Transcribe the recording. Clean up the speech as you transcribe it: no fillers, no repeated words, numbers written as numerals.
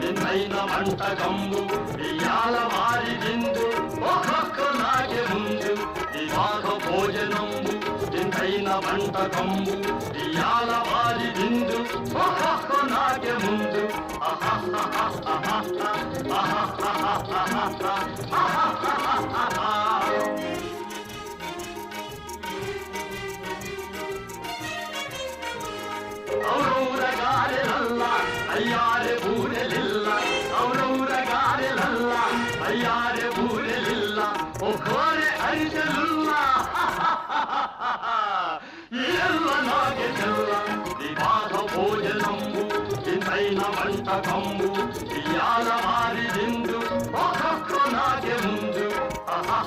వింతైన వంటకంబు ఇయాల వారి విందు ఒక్కొక్క నాకే ముందు వివాహ భోజనంబు వింతైన వంటకంబు ఇయాల వారి విందు ఒక్కొక్క నాకే ముందు ఔరౌరగారెలల్ల అయ్యారె బూరెలిల్ల ఔరౌరగారెలల్ల అయ్యారె బూరెలిల్ల ఒక్కోరె అరిసెలుల్ల ఎల్ల నాగే చెల్ల వివాహ భోజనంబు వింతైన వంటకంబు ఇయాల వారి విందు ఒక్కొక్క నాగే ముందు ఆహా